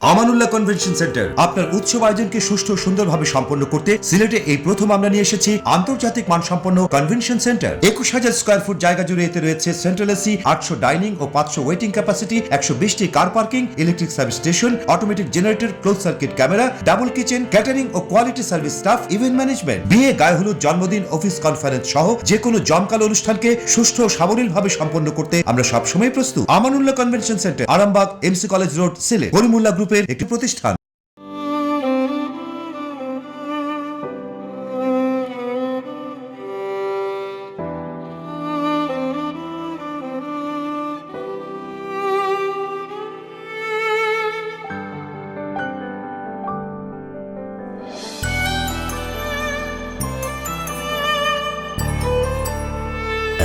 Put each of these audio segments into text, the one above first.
Amanullah convention centre আপনার উৎসব আয়োজনকে সুষ্ঠু ও সুন্দরভাবে সম্পন্ন করতে সিলেটে এই প্রথম আমরা নিয়ে এসেছি আন্তর্জাতিক মানসম্পন্ন কনভেনশন সেন্টার। 21,000 স্কয়ার ফুট জায়গা জুড়ে এতে রয়েছে সেন্ট্রাল এসি, 800 ডাইনিং ও 500 ওয়েটিং ক্যাপাসিটি, 120টি car parking, electric service station, automatic generator, close circuit camera, double kitchen, catering ও quality service staff, event management, বিয়ে, গায়ে হলুদ, জন্মদিন, অফিস কনফারেন্স সহ যে কোনো জমকালো অনুষ্ঠানকে সুষ্ঠু ও সাবলীলভাবে সম্পন্ন করতে আমরা সবসময় প্রস্তুত। Amanullah convention centre, Arambagh, MC college road, Sylhet. Karimullah গ্রুপের একটি প্রতিষ্ঠান।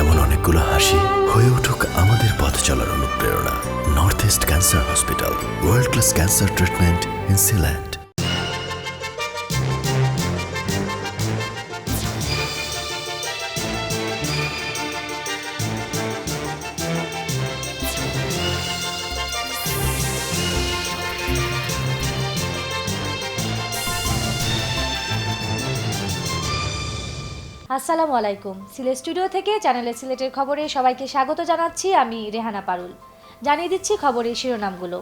এমন অনেকগুলো হাসি হয়ে উঠুক আমাদের পথ চলার অনুপ্রেরণা। North east cancer hospital, world class cancer treatment in Sylhet. আসসালামু আলাইকুম। সিলেট স্টুডিও থেকে চ্যানেলে সিলেটের খবরে সবাইকে স্বাগত জানাচ্ছি। আমি রেহানা পারুল। জানিয়ে দিচ্ছি খবরের শিরোনামগুলো।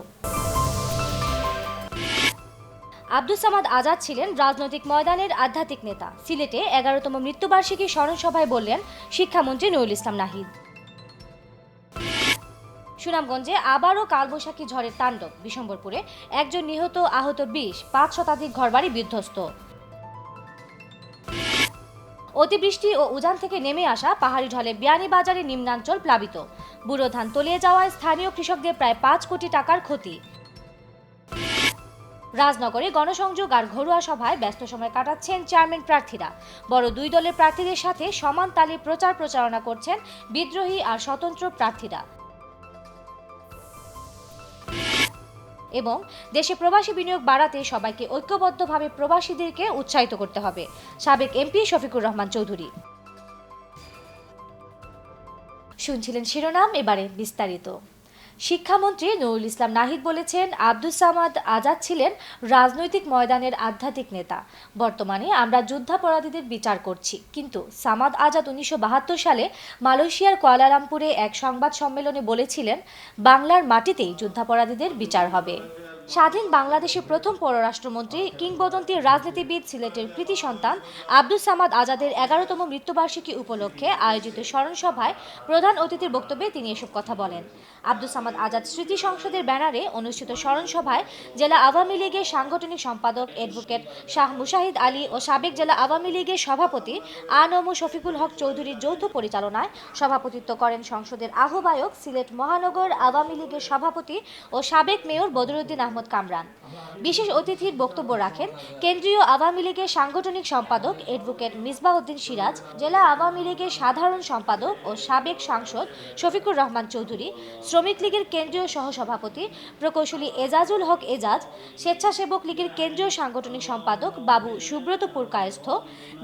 আব্দুস সামাদ আজাদ ছিলেন রাজনৈতিক ময়দানের আধ্যাত্মিক নেতা। সিলেটে 11তম মৃত্যুবার্ষিকী স্মরণ সভায় বললেন শিক্ষামন্ত্রী নুরুল ইসলাম নাহিদ। সুনামগঞ্জে আবারও কালবৈশাখী ঝড়ের তাণ্ডব। বিশম্বরপুরে একজন নিহত, আহত 20, 5 শতাধিক ঘরবাড়ি বিধ্বস্ত। অতিবৃষ্টি ও উজান থেকে নেমে আসা পাহাড়ি ঢলে বিয়ানীবাজারের নিম্নাঞ্চল প্লাবিত। বুড়ো ধান তলিয়ে যাওয়ায় স্থানীয় কৃষকদের প্রায় 5 কোটি টাকার ক্ষতি। রাজনগরে গণসংযোগ আর ঘরোয়া সভায় ব্যস্ত সময় কাটাচ্ছেন চেয়ারম্যান প্রার্থীরা। বড় দুই দলের প্রার্থীদের সাথে সমান তালে প্রচারণা করছেন বিদ্রোহী আর স্বতন্ত্র প্রার্থীরা। এবং দেশে প্রবাসী বিনিয়োগ বাড়াতে সবাইকে ঐক্যবদ্ধভাবে প্রবাসীদেরকে উৎসাহিত করতে হবে, সাবেক এমপি শফিকুর রহমান চৌধুরী। শুনছিলেন শিরোনাম, এবারে বিস্তারিত। শিক্ষামন্ত্রী নুরুল ইসলাম নাহিদ বলেছেন, আব্দুস সামাদ আজাদ ছিলেন রাজনৈতিক ময়দানের আধ্যাত্মিক নেতা। বর্তমানে আমরা যুদ্ধাপরাধীদের বিচার করছি, কিন্তু সামাদ আজাদ 1972 সালে মালয়েশিয়ার কুয়ালালামপুরে এক সংবাদ সম্মেলনে বলেছিলেন, বাংলার মাটিতেই যুদ্ধাপরাধীদের বিচার হবে। স্বাধীন বাংলাদেশের প্রথম পররাষ্ট্রমন্ত্রী, কিংবদন্তি রাজনীতিবিদ, সিলেটের কৃতি সন্তান আব্দুস সামাদ আজাদের 11তম মৃত্যুবার্ষিকী উপলক্ষে আয়োজিত স্মরণ সভায় প্রধান অতিথির বক্তব্যে তিনি এসব কথা বলেন। আব্দুস সামাদ আজাদ স্মৃতি সংসদের ব্যানারে অনুষ্ঠিত স্মরণ সভায় জেলা আওয়ামী লীগের সাংগঠনিক সম্পাদক অ্যাডভোকেট শাহ মুশাহিদ আলী ও সাবেক জেলা আওয়ামী লীগের সভাপতি আনম শফিকুল হক চৌধুরীর যৌথ পরিচালনায় সভাপতিত্ব করেন সংসদের আহ্বায়ক, সিলেট মহানগর আওয়ামী লীগের সভাপতি ও সাবেক মেয়র বদরুদ্দিন আহমদ কামরান। বিশেষ অতিথির বক্তব্য রাখেন কেন্দ্রীয় আওয়ামী লীগের সাংগঠনিক সম্পাদক অ্যাডভোকেট মিসবাউদ্দিন সিরাজ, জেলা আওয়ামী লীগের সাধারণ সম্পাদক ও সাবেক সাংসদ শফিকুর রহমান চৌধুরী, শ্রমিক লীগের কেন্দ্রীয় সহসভাপতি প্রকৌশলী এজাজুল হক এজাজ, স্বেচ্ছাসেবক লীগের কেন্দ্রীয় সাংগঠনিক সম্পাদক বাবু সুব্রত পুরকায়স্থ,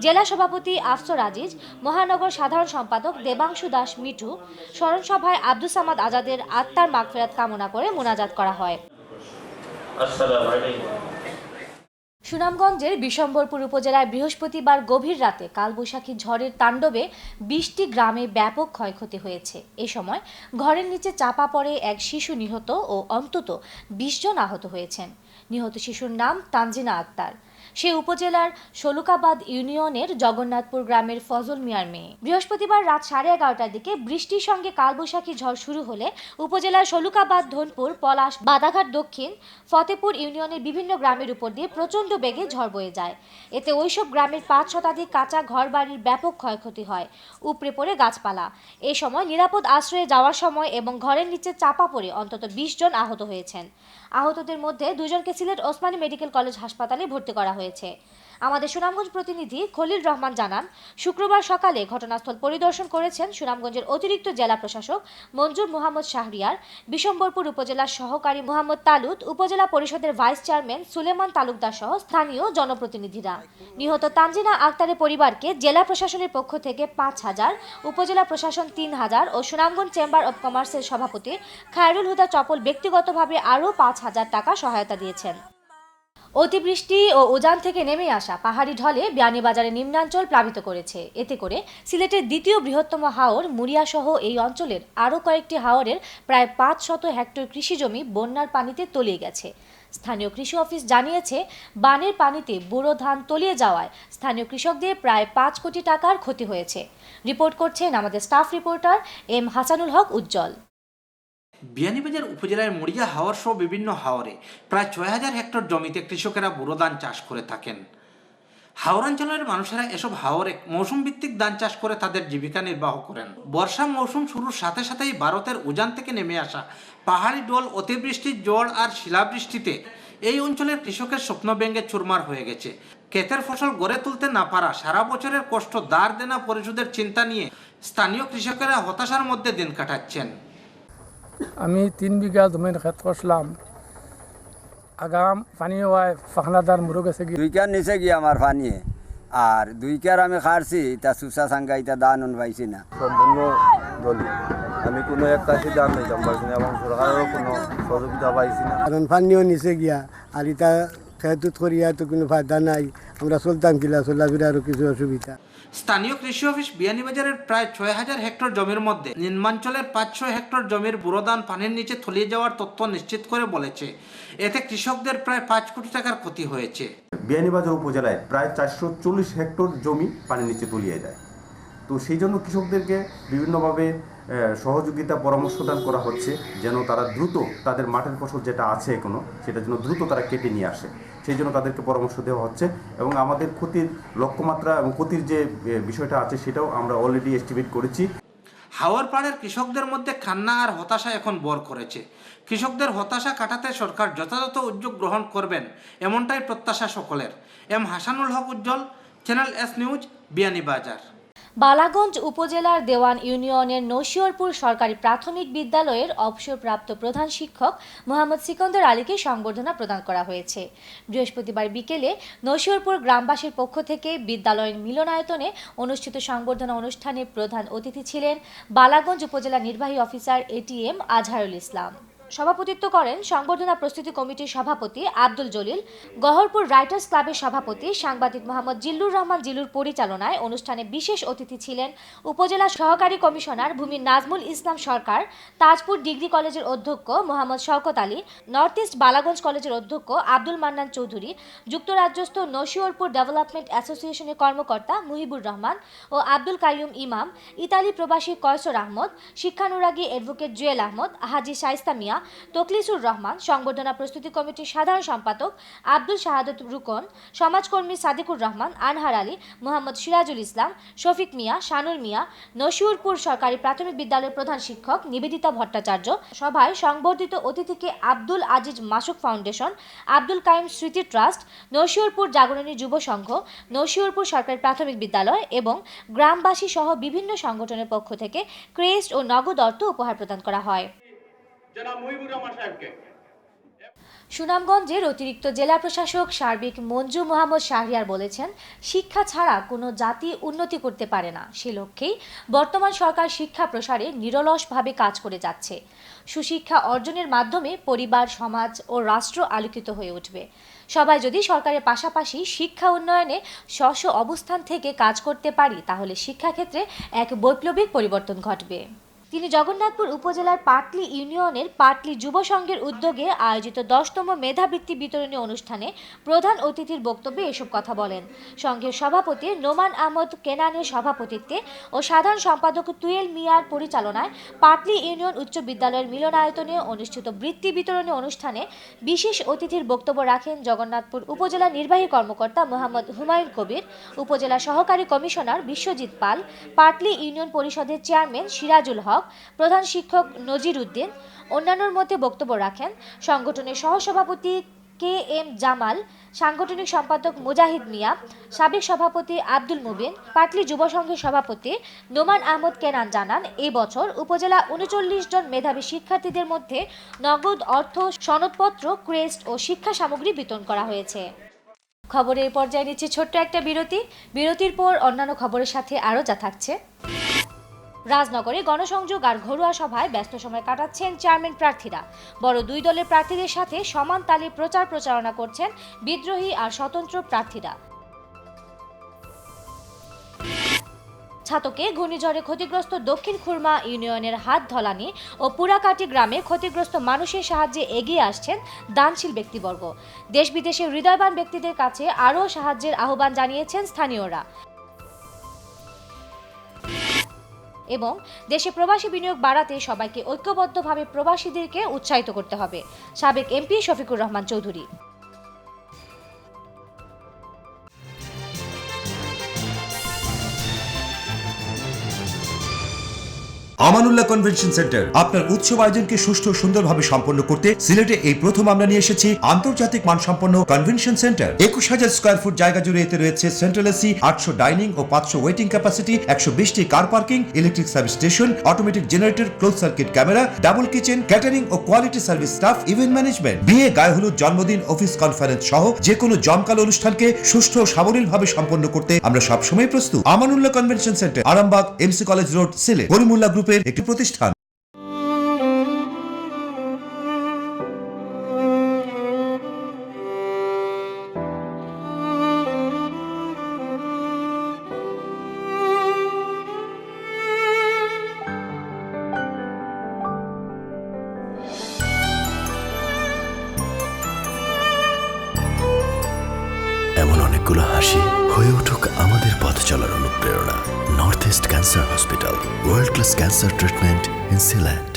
জেলা সভাপতি আফসর আজিজ, মহানগর সাধারণ সম্পাদক দেবাংশু দাস মিঠু। স্মরণ সভায় আব্দুস সামাদ আজাদের আত্মার মাগফিরাত কামনা করে মোনাজাত করা হয়। সুনামগঞ্জের বিশম্বরপুর উপজেলায় বৃহস্পতিবার গভীর রাতে কালবৈশাখী ঝড়ের তাণ্ডবে 20টি গ্রামে ব্যাপক ক্ষয়ক্ষতি হয়েছে। এ সময় ঘরের নিচে চাপা পড়ে এক শিশু নিহত ও অন্তত 20 জন আহত হয়েছেন। নিহত শিশুর নাম তানজিনা আক্তার। সে উপজেলার শলুকাবাদ ইউনিয়নের জগন্নাথপুর গ্রামের ফজল মিয়ার মেয়ে। বৃহস্পতিবার রাত 11:30টার দিকে বৃষ্টির সঙ্গে কালবৈশাখী ঝড় শুরু হলে উপজেলার শলুকাবাদ, ধনপুর, পলাশ, বাদাঘাট দক্ষিণ, ফতেপুর ইউনিয়নের বিভিন্ন গ্রামের উপর দিয়ে প্রচণ্ড বেগে ঝড় বয়ে যায়। এতে ওইসব গ্রামের 5 শতাধিক কাঁচা ঘরবাড়ির ব্যাপক ক্ষয়ক্ষতি হয়, উপড়ে পড়ে গাছপালা। এ সময় নিরাপদ আশ্রয়ে যাওয়ার সময় এবং ঘরের নিচে চাপা পড়ে অন্তত 20 জন আহত হয়েছেন। আহতদের মধ্যে 2 জনকে সিলেট ওসমানী মেডিকেল কলেজ হাসপাতালে ভর্তি করা করা হয়েছে। আমাদের সুনামগঞ্জ প্রতিনিধি খলিল রহমান জানান, শুক্রবার সকালে ঘটনাস্থল পরিদর্শন করেছেন সুনামগঞ্জের অতিরিক্ত জেলা প্রশাসক মঞ্জুর মোহাম্মদ শাহরিয়ার, বিশম্বরপুর উপজেলার সহকারী মোহাম্মদ তালুত, উপজেলা পরিষদের ভাইস চেয়ারম্যান সুলেমান তালুকদার সহ স্থানীয় জনপ্রতিনিধিরা। নিহত তানজিনা আক্তারের পরিবারকে জেলা প্রশাসনের পক্ষ থেকে 5,000, উপজেলা প্রশাসন 3,000 ও সুনামগঞ্জ চেম্বার অব কমার্সের সভাপতি খায়রুল হুদা চপল ব্যক্তিগতভাবে আরও 5,000 টাকা সহায়তা দিয়েছেন। অতিবৃষ্টি ও উজান থেকে নেমে আসা পাহাড়ি ঢলে বিয়ানীবাজারের নিম্নাঞ্চল প্লাবিত করেছে। এতে করে সিলেটের দ্বিতীয় বৃহত্তম হাওর মুড়িয়া সহ এই অঞ্চলের আরও কয়েকটি হাওরের প্রায় 500 হেক্টর কৃষিজমি বন্যার পানিতে তলিয়ে গেছে। স্থানীয় কৃষি অফিস জানিয়েছে, বানের পানিতে বুড়ো ধান তলিয়ে যাওয়ায় স্থানীয় কৃষকদের প্রায় 5 কোটি টাকার ক্ষতি হয়েছে। রিপোর্ট করছেন আমাদের staff reporter M Hasanul Haque উজ্জ্বল। বিয়ানীবাজার উপজেলার মুড়িয়া হাওর সহ বিভিন্ন হাওরে প্রায় 6,000 হেক্টর জমিতে কৃষকেরা বোরো ধান চাষ করে থাকেন। হাওরাঞ্চলের মানুষেরা এসব হাওরে মৌসুম ভিত্তিক ধান চাষ করে তাদের জীবিকা নির্বাহ করেন। বর্ষা মৌসুম শুরুর সাথে সাথেই ভারতের উজান থেকে নেমে আসা পাহাড়ি ঢল, অতিবৃষ্টির ঝড় আর শিলাবৃষ্টিতে এই অঞ্চলের কৃষকের স্বপ্ন ভেঙে চুরমার হয়ে গেছে। ক্ষেতের ফসল গড়ে তুলতে না পারা, সারা বছরের কষ্ট ধার দেনা পরিশোধের চিন্তা নিয়ে স্থানীয় কৃষকেরা হতাশার মধ্যে দিন কাটাচ্ছেন। আমি 3 বিঘা জমির ক্ষেত করছিলাম, আগাম পানি হওয়ায় ফাখনাদার মুরগ গেছে গিয়ে 2 কার নিচে গিয়ে আমার পানিয়ে, আর 2 কার আমি খারছি, তা সুসা সাঙ্গা ইতা দান পাইছি না। সম্পূর্ণ দলি আমি কোনো একটা দাম নিতাম পাইছি না এবং সরকারেরও কোনো সহযোগিতা পাইছি না। কারণ পানিও নিচে গিয়া আর ইটা খেতুত করিয়া তো কোনো ফায়দা নাই, আমরা চলতাম কিলা, চলাফেরা আরও কিছু অসুবিধা। স্থানীয় কৃষি অফিস বিয়ানীবাজারের প্রায় 6,000 হেক্টর জমির মধ্যে নিম্নাঞ্চলের 500 হেক্টর জমির বুড়ো ধান পানির নিচে তলিয়ে যাওয়ার তথ্য নিশ্চিত করে বলেছে, এতে কৃষকদের প্রায় 5 কোটি টাকার ক্ষতি হয়েছে। বিয়ানীবাজার উপজেলায় প্রায় 440 হেক্টর জমি পানির নিচে তলিয়ে যায়। তো সেই জন্য কৃষকদেরকে বিভিন্নভাবে সহযোগিতা পরামর্শ দান করা হচ্ছে, যেন তারা দ্রুত তাদের মাঠের ফসল যেটা আছে এখনো, সেটা যেন দ্রুত তারা কেটে নিয়ে আসে। সেই জন্য তাদেরকে পরামর্শ দেওয়া হচ্ছে এবং আমাদের ক্ষতির লক্ষ্যমাত্রা এবং ক্ষতির যে বিষয়টা আছে সেটাও আমরা অলরেডি এস্টিমেট করেছি। হাওর পাড়ের কৃষকদের মধ্যে কান্না আর হতাশা এখন বর করেছে। কৃষকদের হতাশা কাটাতে সরকার যথাযথ উদ্যোগ গ্রহণ করবেন, এমনটাই প্রত্যাশা সকলের। M Hasanul Haque Ujjwal, channel S news, Beanibazar. Balaganj উপজেলার দেওয়ান ইউনিয়নের নশিয়রপুর সরকারি প্রাথমিক বিদ্যালয়ের অবসরপ্রাপ্ত প্রধান শিক্ষক মোহাম্মদ সিকন্দর আলীকে সংবর্ধনা প্রদান করা হয়েছে। বৃহস্পতিবার বিকেলে নশিয়রপুর গ্রামবাসীর পক্ষ থেকে বিদ্যালয়ের মিলনায়তনে অনুষ্ঠিত সংবর্ধনা অনুষ্ঠানে প্রধান অতিথি ছিলেন বালাগঞ্জ উপজেলা নির্বাহী অফিসার এটিএম আজহারুল ইসলাম। সভাপতিত্ব করেন সংবর্ধনা প্রস্তুতি কমিটির সভাপতি আব্দুল জলিল। গহরপুর রাইটার্স ক্লাবের সভাপতি সাংবাদিক মোহাম্মদ জিল্লুর রহমান জিল্লুর পরিচালনায় অনুষ্ঠানে বিশেষ অতিথি ছিলেন উপজেলা সহকারী কমিশনার ভূমি নাজমুল ইসলাম সরকার, তাজপুর ডিগ্রি কলেজের অধ্যক্ষ মোহাম্মদ শওকত আলী, নর্থ ইস্ট বালাগঞ্জ কলেজের অধ্যক্ষ আব্দুল মান্নান চৌধুরী, যুক্তরাজ্যস্থ নশিয়রপুর ডেভেলপমেন্ট অ্যাসোসিয়েশনের কর্মকর্তা মুহিবুর রহমান ও আব্দুল কাইয়ুম ইমাম, ইতালি প্রবাসী কয়সর আহমদ, শিক্ষানুরাগী অ্যাডভোকেট জুয়েল আহমদ, হাজি শাইস্তা মিয়া, তকলিসুর রহমান, সংবর্ধনা প্রস্তুতি কমিটির সাধারণ সম্পাদক আব্দুল শাহাদত রুকন, সমাজকর্মী সাদিকুর রহমান, আনহার আলী, মোহাম্মদ সিরাজুল ইসলাম, শফিক মিয়া, শানুর মিয়া, নশিয়রপুর সরকারি প্রাথমিক বিদ্যালয়ের প্রধান শিক্ষক নিবেদিতা ভট্টাচার্য। সভায় সংবর্ধিত অতিথিকে আব্দুল আজিজ মাসুক ফাউন্ডেশন, আব্দুল কাইম স্মৃতি ট্রাস্ট, নশিয়রপুর জাগরণী যুব সংঘ, নশিয়রপুর সরকারি প্রাথমিক বিদ্যালয় এবং গ্রামবাসী সহ বিভিন্ন সংগঠনের পক্ষ থেকে ক্রেস্ট ও নগদ অর্থ উপহার প্রদান করা হয়। সুনামগঞ্জের অতিরিক্ত জেলা প্রশাসক সার্বিক মঞ্জু মোহাম্মদ শাহরিয়ার বলেছেন, শিক্ষা ছাড়া কোনো জাতি উন্নতি করতে পারে না। সে লক্ষ্যেই বর্তমান সরকার শিক্ষা প্রসারে নিরলসভাবে কাজ করে যাচ্ছে। সুশিক্ষা অর্জনের মাধ্যমে পরিবার, সমাজ ও রাষ্ট্র আলোকিত হয়ে উঠবে। সবাই যদি সরকারের পাশাপাশি শিক্ষা উন্নয়নে স্ব অবস্থান থেকে কাজ করতে পারি, তাহলে শিক্ষাক্ষেত্রে এক বৈপ্লবিক পরিবর্তন ঘটবে। তিনি জগন্নাথপুর উপজেলার পাটলি ইউনিয়নের পাটলি যুব সংঘের উদ্যোগে আয়োজিত 10তম মেধাবৃত্তি বিতরণী অনুষ্ঠানে প্রধান অতিথির বক্তব্যে এসব কথা বলেন। সংঘের সভাপতি নোমান আহমদ কেনানের সভাপতিত্বে ও সাধারণ সম্পাদক তুয়েল মিয়ার পরিচালনায় পাটলি ইউনিয়ন উচ্চ বিদ্যালয়ের মিলনায়তনে অনুষ্ঠিত বৃত্তি বিতরণী অনুষ্ঠানে বিশেষ অতিথির বক্তব্য রাখেন জগন্নাথপুর উপজেলা নির্বাহী কর্মকর্তা মোহাম্মদ হুমায়ুন কবির, উপজেলা সহকারী কমিশনার বিশ্বজিৎ পাল, পাটলি ইউনিয়ন পরিষদের চেয়ারম্যান সিরাজুল হক, প্রধান শিক্ষক নজির উদ্দিন। অন্যান্যর মধ্যে বক্তব্য রাখেন সংগঠনের সহসভাপতি KM জামাল, সাংগঠনিক সম্পাদক মুজাহিদ মিয়া, সাবেক সভাপতি আব্দুল মুবিন, পাটলি যুব সংঘের সভাপতি নোমান আহমদ কেনান জানান, এই বছর উপজেলা 39 জন মেধাবী শিক্ষার্থীদের মধ্যে নগদ অর্থ, সনদপত্র, ক্রেস্ট ও শিক্ষা সামগ্রী বিতরণ করা হয়েছে। খবরের পর্যায়ে নিচ্ছে ছোট্ট একটা বিরতির পর অন্যান্য খবরের সাথে আরও যা থাকছে। রাজনগরে গণসংযোগ আর ঘরোয়া সভায় ব্যস্ত সময় কাটাচ্ছেন চেয়ারম্যান প্রার্থীরা। বড় দুই দলের প্রার্থীদের সাথে সমান তালে প্রচারণা করছেন বিদ্রোহী আর স্বতন্ত্র প্রার্থীরা। ছাতকে ঘূর্ণিঝড়ে ক্ষতিগ্রস্ত দক্ষিণ খুরমা ইউনিয়নের হাতধলানি ও পুরাকাটি গ্রামে ক্ষতিগ্রস্ত মানুষের সাহায্যে এগিয়ে আসছেন দানশীল ব্যক্তিবর্গ। দেশ বিদেশে হৃদয়বান ব্যক্তিদের কাছে আরও সাহায্যের আহ্বান জানিয়েছেন স্থানীয়রা। এবং দেশে প্রবাসী বিনিয়োগ বাড়াতে সবাইকে ঐক্যবদ্ধভাবে প্রবাসীদেরকে উৎসাহিত করতে হবে। সাবেক MP Shafiqur Rahman Chowdhury. Amanullah convention centre আপনার উৎসব আয়োজনকে সুষ্ঠু ও সুন্দরভাবে সম্পন্ন করতে সিলেটে এই প্রথম আমরা নিয়ে এসেছি আন্তর্জাতিক মানসম্পন্ন কনভেনশন সেন্টার। 21,000 স্কয়ার ফুট জায়গা জুড়ে এতে রয়েছে সেন্ট্রাল এসি, 800 ডাইনিং ও 500 ওয়েটিং ক্যাপাসিটি, 120টি car parking, electric service station, automatic generator, close circuit camera, double kitchen, catering ও quality service staff, event management, বিয়ে, গায়ে হলুদ, জন্মদিন, অফিস কনফারেন্স সহ যে কোনো জমকালো অনুষ্ঠানকে সুষ্ঠু ও সাবলীলভাবে সম্পন্ন করতে আমরা সবসময় প্রস্তুত। Amanullah convention centre, Arambagh, MC college road, Sylhet. Karimullah গ্রুপের একটি প্রতিষ্ঠান। এমন অনেকগুলো হাসি হয়ে উঠুক আমাদের পথ চলার অনুপ্রেরণা। North east cancer hospital, world class cancer treatment in Sylhet.